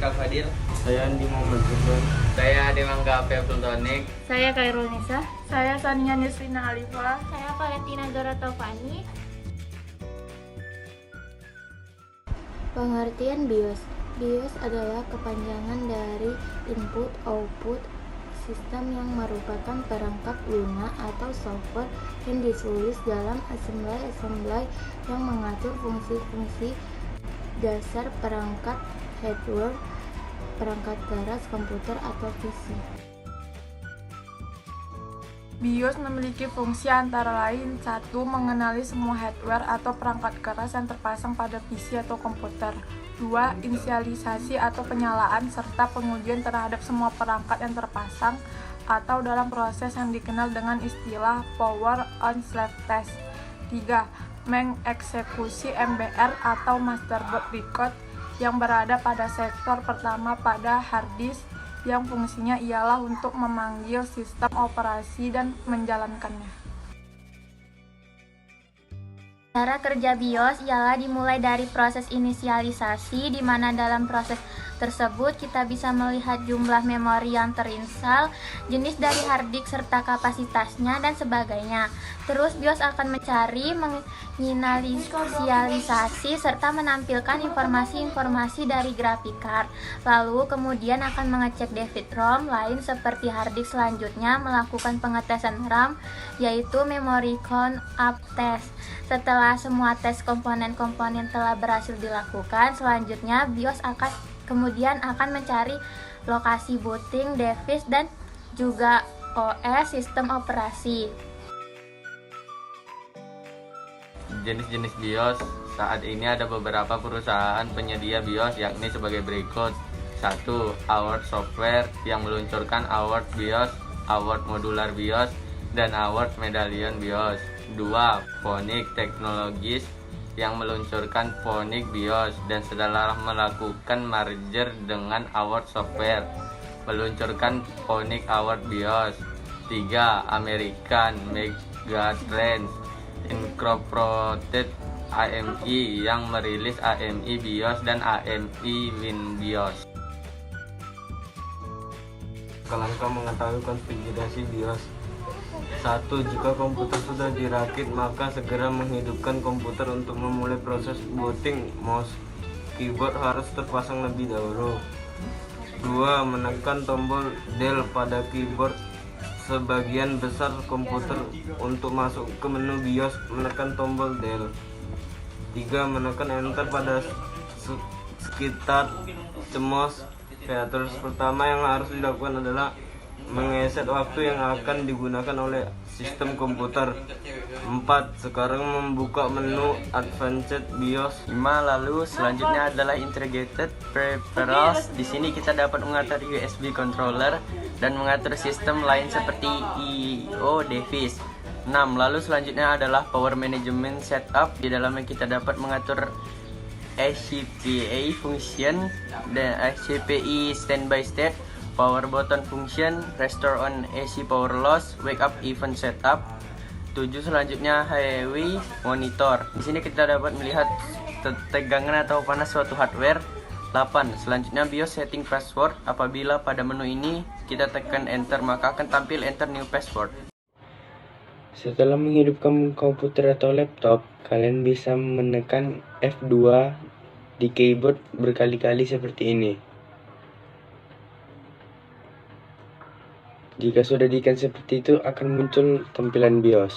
Kak Fadil. Saya Andi Muhammad Firdan. Saya Demangga Api Abdul. Saya Khairul Nisa. Saya Sania Nisrina Alifa. Saya Valentina Zora Taufani. Pengertian BIOS. BIOS adalah kepanjangan dari Input Output System yang merupakan perangkat lunak atau software yang ditulis dalam assembly yang mengatur fungsi-fungsi dasar perangkat hardware, perangkat keras komputer atau PC. BIOS memiliki fungsi antara lain: 1. Mengenali semua hardware atau perangkat keras yang terpasang pada PC atau komputer. 2. Inisialisasi atau penyalaan serta pengujian terhadap semua perangkat yang terpasang atau dalam proses yang dikenal dengan istilah Power on Sleeve Test. 3. Mengeksekusi MBR atau Motherboard Record yang berada pada sektor pertama pada hard disk, yang fungsinya ialah untuk memanggil sistem operasi dan menjalankannya. Cara kerja BIOS ialah dimulai dari proses inisialisasi, di mana dalam proses tersebut kita bisa melihat jumlah memori yang terinstal, jenis dari hard disk serta kapasitasnya dan sebagainya. Terus BIOS akan mencari, menginisialisasi serta menampilkan informasi-informasi dari graphic card. Lalu kemudian akan mengecek David ROM lain seperti hard disk, selanjutnya melakukan pengetesan RAM yaitu memory count up test. Setelah semua tes komponen-komponen telah berhasil dilakukan, selanjutnya BIOS kemudian akan mencari lokasi booting device dan juga OS sistem operasi. Jenis-jenis BIOS. Saat ini ada beberapa perusahaan penyedia BIOS, yakni sebagai berikut. 1. Award Software yang meluncurkan Award BIOS, Award Modular BIOS, dan Award Medallion BIOS. 2. Phonik Technologies yang meluncurkan Phonik BIOS dan setelah melakukan merger dengan Award Software meluncurkan Phonik Award BIOS. 3. American Megatrends Incorporated AMI yang merilis AMI BIOS dan AMI Win BIOS. Langkah mengetahui konfigurasi BIOS. 1. Jika komputer sudah dirakit, maka segera menghidupkan komputer untuk memulai proses booting. Mouse keyboard harus terpasang lebih dahulu. 2. Menekan tombol Del pada keyboard sebagian besar komputer. Untuk masuk ke menu BIOS, menekan tombol Del. 3. Menekan Enter pada sekitar mouse. Feature pertama yang harus dilakukan adalah mengeset waktu yang akan digunakan oleh sistem komputer. 4. Sekarang membuka menu Advanced BIOS. 5. Lalu selanjutnya adalah Integrated Peripherals. Di sini kita dapat mengatur USB controller dan mengatur sistem lain seperti I/O device. 6. Lalu selanjutnya adalah Power Management Setup. Di dalamnya kita dapat mengatur SCPA function dan SCPI standby state, power button function, restore on AC power loss, wake up event setup. 7. Selanjutnya highway monitor. Di sini kita dapat melihat tegangan atau panas suatu hardware. 8. Selanjutnya BIOS setting password. Apabila pada menu ini kita tekan enter, maka akan tampil enter new password. Setelah menghidupkan komputer atau laptop, kalian bisa menekan F2 di keyboard berkali-kali seperti ini. Jika sudah di-scan seperti itu, akan muncul tampilan BIOS.